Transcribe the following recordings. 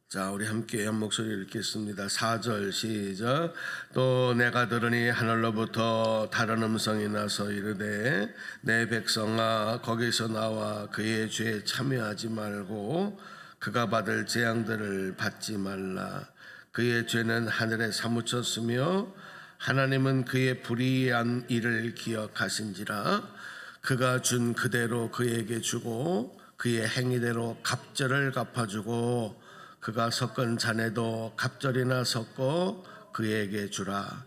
자, 우리 함께 한 목소리 읽겠습니다. 4절 시작. 또 내가 들으니 하늘로부터 다른 음성이 나서 이르되 내 백성아 거기서 나와 그의 죄에 참여하지 말고 그가 받을 재앙들을 받지 말라. 그의 죄는 하늘에 사무쳤으며 하나님은 그의 불의한 일을 기억하신지라. 그가 준 그대로 그에게 주고 그의 행위대로 갑절을 갚아주고 그가 섞은 잔에도 갑절이나 섞어 그에게 주라.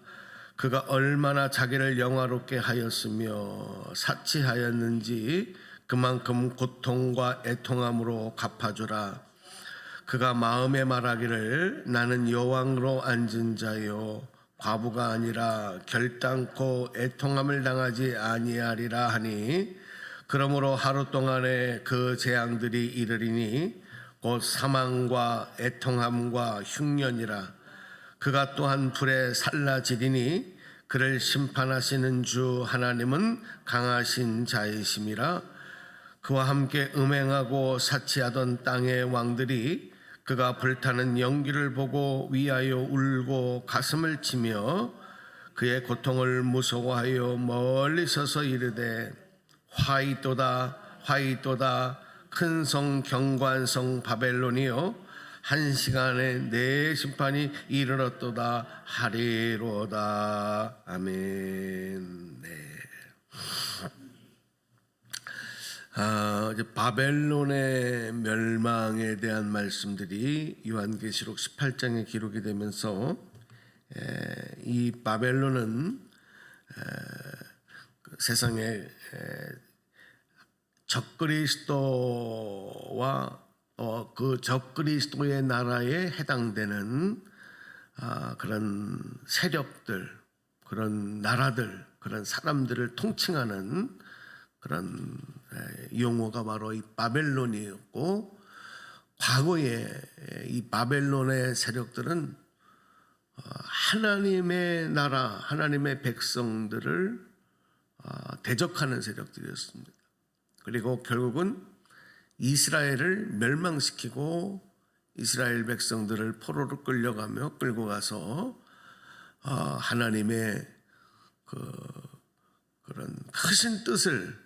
그가 얼마나 자기를 영화롭게 하였으며 사치하였는지 그만큼 고통과 애통함으로 갚아주라. 그가 마음에 말하기를 나는 여왕으로 앉은 자요 과부가 아니라 결단코 애통함을 당하지 아니하리라 하니, 그러므로 하루 동안에 그 재앙들이 이르리니 곧 사망과 애통함과 흉년이라. 그가 또한 불에 살라지리니 그를 심판하시는 주 하나님은 강하신 자이심이라. 그와 함께 음행하고 사치하던 땅의 왕들이 그가 불타는 연기를 보고 위하여 울고 가슴을 치며 그의 고통을 무서워하여 멀리 서서 이르되 화이또다 화이또다 큰 성 경관성 바벨론이요 한 시간에 내 심판이 이르렀도다 하리로다. 아멘. 네. 이제 바벨론의 멸망에 대한 말씀들이 요한계시록 18장에 기록이 되면서 이 바벨론은 세상에 적그리스도와 그 적그리스도의 나라에 해당되는 그런 세력들, 그런 나라들, 그런 사람들을 통칭하는 그런 용어가 바로 이 바벨론이었고, 과거에 이 바벨론의 세력들은 하나님의 나라, 하나님의 백성들을 대적하는 세력들이었습니다. 그리고 결국은 이스라엘을 멸망시키고 이스라엘 백성들을 포로로 끌고 가서 하나님의 그런 크신 뜻을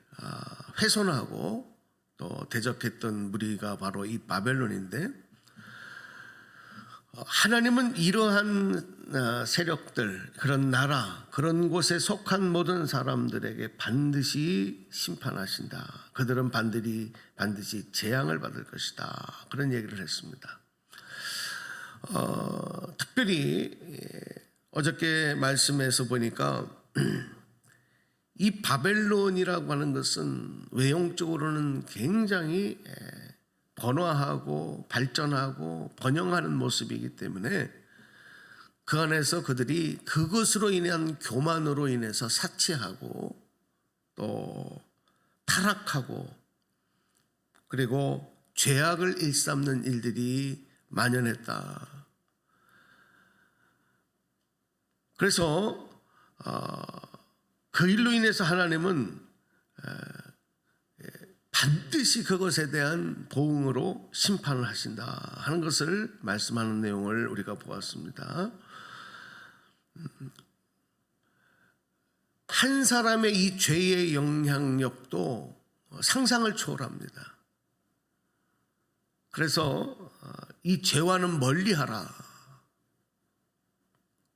훼손하고 또 대적했던 무리가 바로 이 바벨론인데, 하나님은 이러한 세력들, 그런 나라, 그런 곳에 속한 모든 사람들에게 반드시 심판하신다. 그들은 반드시 재앙을 받을 것이다. 그런 얘기를 했습니다. 특별히 어저께 말씀에서 보니까 이 바벨론이라고 하는 것은 외형적으로는 굉장히 번화하고 발전하고 번영하는 모습이기 때문에 그 안에서 그들이 그것으로 인한 교만으로 인해서 사치하고 또 타락하고 그리고 죄악을 일삼는 일들이 만연했다. 그래서 그 일로 인해서 하나님은 반드시 그것에 대한 보응으로 심판을 하신다 하는 것을 말씀하는 내용을 우리가 보았습니다. 한 사람의 이 죄의 영향력도 상상을 초월합니다. 그래서 이 죄와는 멀리하라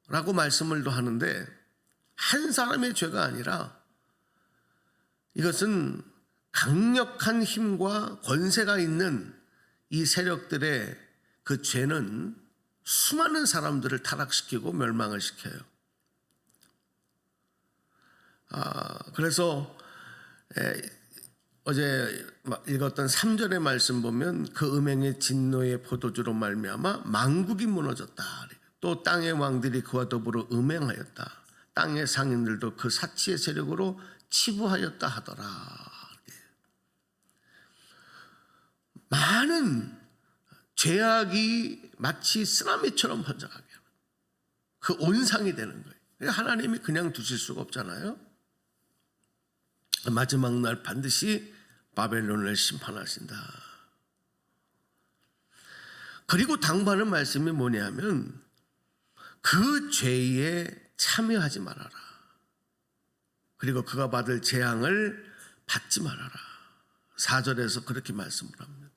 라고 말씀을 하는데, 한 사람의 죄가 아니라 이것은 강력한 힘과 권세가 있는 이 세력들의 그 죄는 수많은 사람들을 타락시키고 멸망을 시켜요. 그래서 어제 읽었던 3절의 말씀 보면 그 음행의 진노의 포도주로 말미암아 만국이 무너졌다. 또 땅의 왕들이 그와 더불어 음행하였다. 땅의 상인들도 그 사치의 세력으로 치부하였다 하더라. 많은 죄악이 마치 쓰나미처럼 번져가게 하는 그 온상이 되는 거예요. 하나님이 그냥 두실 수가 없잖아요. 마지막 날 반드시 바벨론을 심판하신다. 그리고 당부하는 말씀이 뭐냐면 그 죄에 참여하지 말아라. 그리고 그가 받을 재앙을 받지 말아라. 4절에서 그렇게 말씀을 합니다.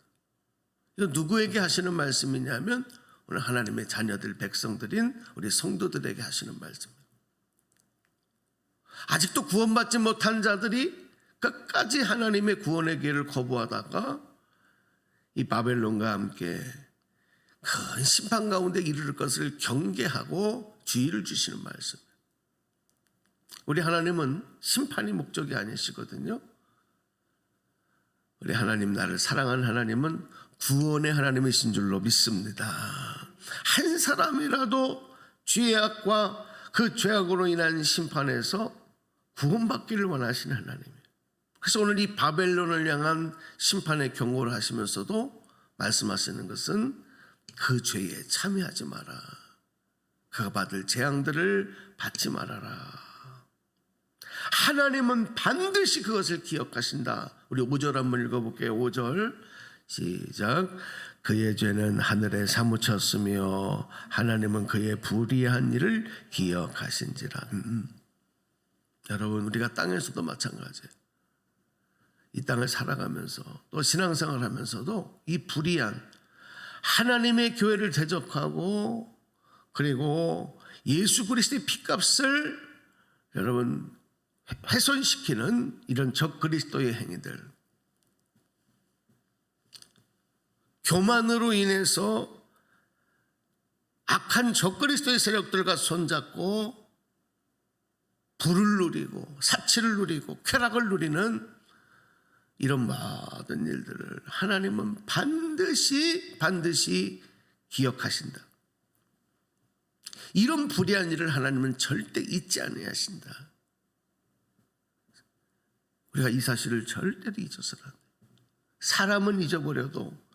이거 누구에게 하시는 말씀이냐면 오늘 하나님의 자녀들, 백성들인 우리 성도들에게 하시는 말씀입니다. 아직도 구원받지 못한 자들이 끝까지 하나님의 구원의 길을 거부하다가 이 바벨론과 함께 큰 심판 가운데 이르를 것을 경계하고 주의를 주시는 말씀. 우리 하나님은 심판이 목적이 아니시거든요. 우리 하나님, 나를 사랑하는 하나님은 구원의 하나님이신 줄로 믿습니다. 한 사람이라도 죄악과 그 죄악으로 인한 심판에서 구원받기를 원하시는 하나님이에요. 그래서 오늘 이 바벨론을 향한 심판의 경고를 하시면서도 말씀하시는 것은 그 죄에 참여하지 마라. 그가 받을 재앙들을 받지 말아라. 하나님은 반드시 그것을 기억하신다. 우리 5절 한번 읽어볼게요. 5절 시작. 그의 죄는 하늘에 사무쳤으며 하나님은 그의 불의한 일을 기억하신지라. 여러분, 우리가 땅에서도 마찬가지예요. 이 땅을 살아가면서 또 신앙생활 하면서도 이 불의한 하나님의 교회를 대적하고 그리고 예수 그리스도의 피값을 여러분 훼손시키는 이런 적 그리스도의 행위들, 교만으로 인해서 악한 적 그리스도의 세력들과 손잡고 부를 누리고 사치를 누리고 쾌락을 누리는 이런 모든 일들을 하나님은 반드시 기억하신다. 이런 불의한 일을 하나님은 절대 잊지 아니하신다. 우리가 이 사실을 절대로 잊어서는 안 돼요. 사람은 잊어버려도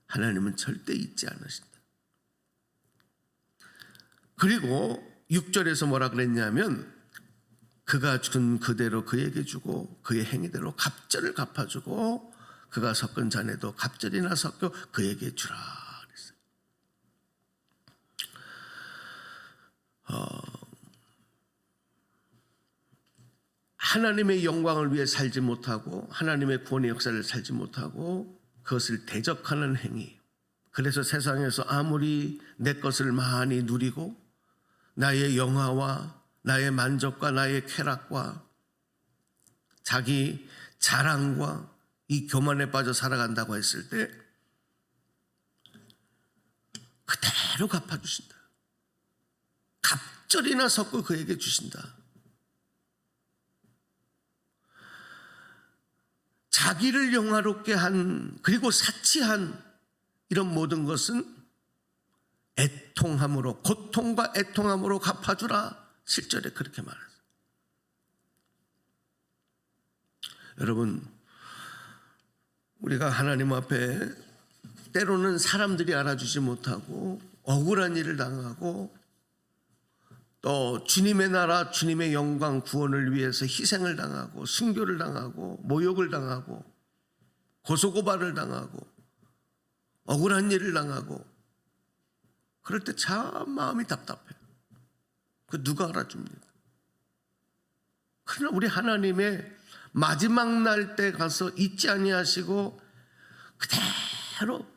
하나님은 절대 잊지 않으신다. 그리고 6절에서 뭐라 그랬냐면 그가 준 그대로 그에게 주고 그의 행위대로 갑절을 갚아주고 그가 섞은 잔에도 갑절이나 섞여 그에게 주라 그랬어요. 하나님의 영광을 위해 살지 못하고 하나님의 구원의 역사를 살지 못하고 그것을 대적하는 행위. 그래서 세상에서 아무리 내 것을 많이 누리고 나의 영화와 나의 만족과 나의 쾌락과 자기 자랑과 이 교만에 빠져 살아간다고 했을 때 그대로 갚아주신다. 갑절이나 섞고 그에게 주신다. 자기를 영화롭게 한 그리고 사치한 이런 모든 것은 애통함으로, 고통과 애통함으로 갚아주라. 7절에 그렇게 말했어요. 여러분, 우리가 하나님 앞에 때로는 사람들이 알아주지 못하고 억울한 일을 당하고 또 주님의 나라, 주님의 영광 구원을 위해서 희생을 당하고 순교를 당하고 모욕을 당하고 고소고발을 당하고 억울한 일을 당하고 그럴 때 참 마음이 답답해요. 그 누가 알아줍니까? 그러나 우리 하나님의 마지막 날 때 가서 잊지 아니하시고 그대로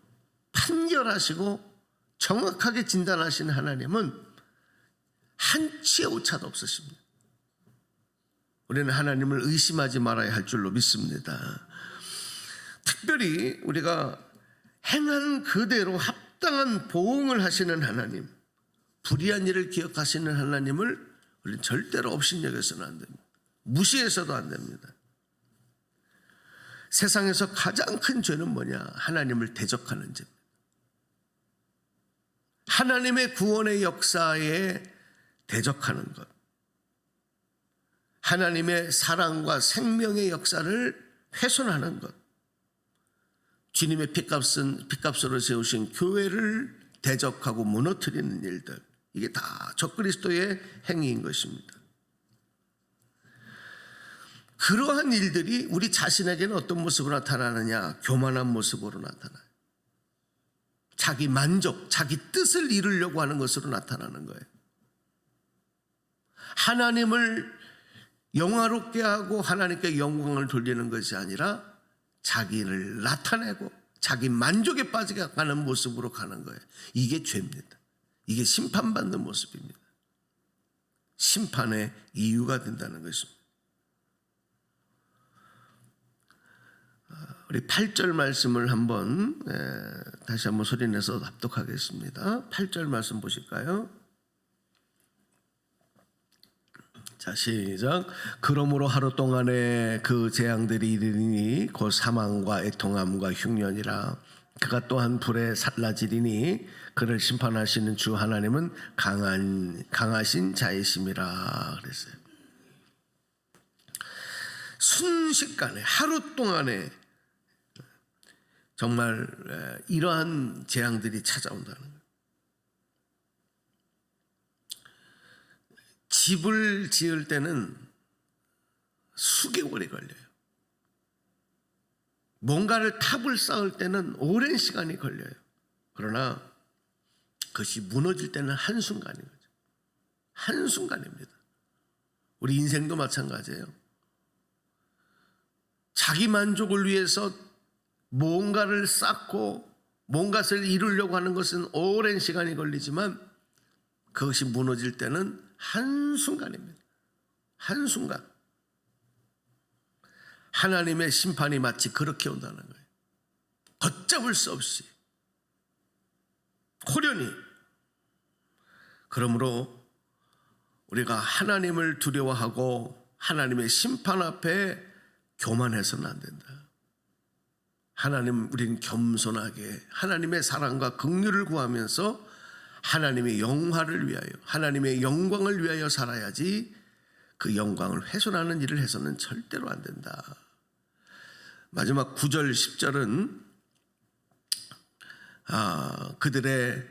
판결하시고 정확하게 진단하시는 하나님은 한치의 오차도 없으십니다. 우리는 하나님을 의심하지 말아야 할 줄로 믿습니다. 특별히 우리가 행한 그대로 합당한 보응을 하시는 하나님, 불의한 일을 기억하시는 하나님을 우리는 절대로 업신여겨서는 안 됩니다. 무시해서도 안 됩니다. 세상에서 가장 큰 죄는 뭐냐? 하나님을 대적하는 죄입니다. 하나님의 구원의 역사에 대적하는 것, 하나님의 사랑과 생명의 역사를 훼손하는 것, 주님의 핏값으로 세우신 교회를 대적하고 무너뜨리는 일들, 이게 다 적그리스도의 행위인 것입니다. 그러한 일들이 우리 자신에게는 어떤 모습으로 나타나느냐? 교만한 모습으로 나타나요. 자기 만족, 자기 뜻을 이루려고 하는 것으로 나타나는 거예요. 하나님을 영화롭게 하고 하나님께 영광을 돌리는 것이 아니라 자기를 나타내고 자기 만족에 빠져가는 모습으로 가는 거예요. 이게 죄입니다. 이게 심판받는 모습입니다. 심판의 이유가 된다는 것입니다. 우리 8절 말씀을 다시 한번 소리내서 합독하겠습니다. 8절 말씀 보실까요? 자, 시작. 그러므로 하루 동안에 그 재앙들이 이르니 곧 사망과 애통함과 흉년이라. 그가 또한 불에 살라지리니 그를 심판하시는 주 하나님은 강하신 자이심이라 그랬어요. 순식간에 하루 동안에 정말 이러한 재앙들이 찾아온다는 거예요. 집을 지을 때는 수개월이 걸려요. 뭔가를 탑을 쌓을 때는 오랜 시간이 걸려요. 그러나 그것이 무너질 때는 한순간인 거죠. 한순간입니다. 우리 인생도 마찬가지예요. 자기 만족을 위해서 뭔가를 쌓고 뭔가를 이루려고 하는 것은 오랜 시간이 걸리지만 그것이 무너질 때는 한순간입니다. 한순간. 하나님의 심판이 마치 그렇게 온다는 거예요. 걷잡을 수 없이 호련히. 그러므로 우리가 하나님을 두려워하고 하나님의 심판 앞에 교만해서는 안 된다. 하나님, 우리는 겸손하게 하나님의 사랑과 긍휼을 구하면서 하나님의 영화를 위하여, 하나님의 영광을 위하여 살아야지 그 영광을 훼손하는 일을 해서는 절대로 안 된다. 마지막 9절 10절은 그들의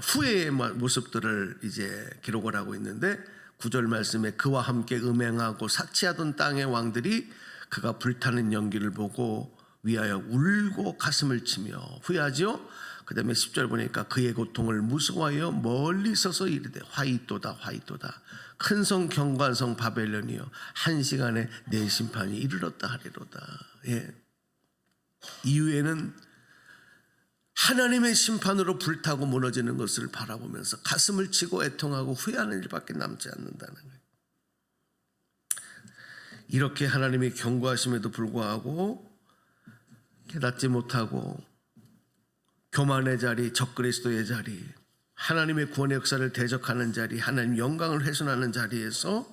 후회의 모습들을 이제 기록을 하고 있는데 9절 말씀에 그와 함께 음행하고 사치하던 땅의 왕들이 그가 불타는 연기를 보고 위하여 울고 가슴을 치며 후회하죠. 그 다음에 10절 보니까 그의 고통을 무서워하여 멀리 서서 이르되 화이또다 화이또다 큰 성 경관성 바벨론이여 한 시간에 내 심판이 이르렀다 하리로다. 예. 이후에는 하나님의 심판으로 불타고 무너지는 것을 바라보면서 가슴을 치고 애통하고 후회하는 일밖에 남지 않는다는 거예요. 이렇게 하나님이 경고하심에도 불구하고 깨닫지 못하고 교만의 자리, 적그리스도의 자리, 하나님의 구원의 역사를 대적하는 자리, 하나님 영광을 훼손하는 자리에서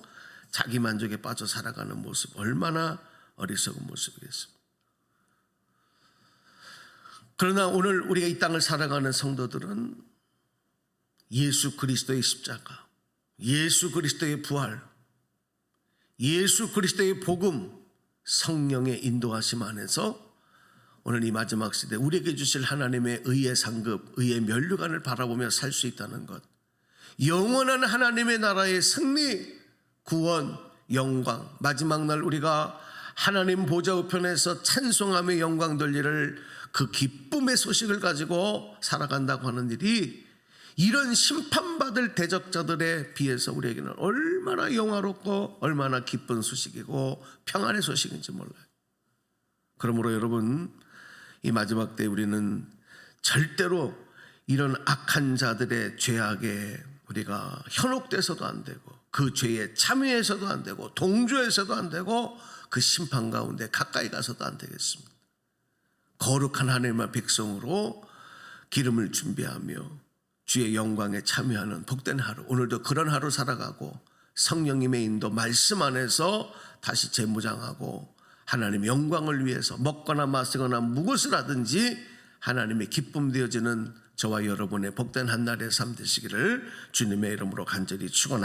자기 만족에 빠져 살아가는 모습, 얼마나 어리석은 모습이겠습니까? 그러나 오늘 우리가 이 땅을 살아가는 성도들은 예수 그리스도의 십자가, 예수 그리스도의 부활, 예수 그리스도의 복음, 성령의 인도하심 안에서 오늘 이 마지막 시대 우리에게 주실 하나님의 의의 상급, 의의 면류관을 바라보며 살 수 있다는 것, 영원한 하나님의 나라의 승리, 구원, 영광, 마지막 날 우리가 하나님 보좌 우편에서 찬송하며 영광 돌리를 그 기쁨의 소식을 가지고 살아간다고 하는 일이 이런 심판받을 대적자들에 비해서 우리에게는 얼마나 영화롭고 얼마나 기쁜 소식이고 평안의 소식인지 몰라요. 그러므로 여러분, 이 마지막 때 우리는 절대로 이런 악한 자들의 죄악에 우리가 현혹돼서도 안 되고 그 죄에 참여해서도 안 되고 동조해서도 안 되고 그 심판 가운데 가까이 가서도 안 되겠습니다. 거룩한 하나님의 백성으로 기름을 준비하며 주의 영광에 참여하는 복된 하루, 오늘도 그런 하루 살아가고 성령님의 인도 말씀 안에서 다시 재무장하고 하나님의 영광을 위해서 먹거나 마시거나 무엇을 하든지 하나님의 기쁨 되어지는 저와 여러분의 복된 한날의 삶 되시기를 주님의 이름으로 간절히 축원합니다.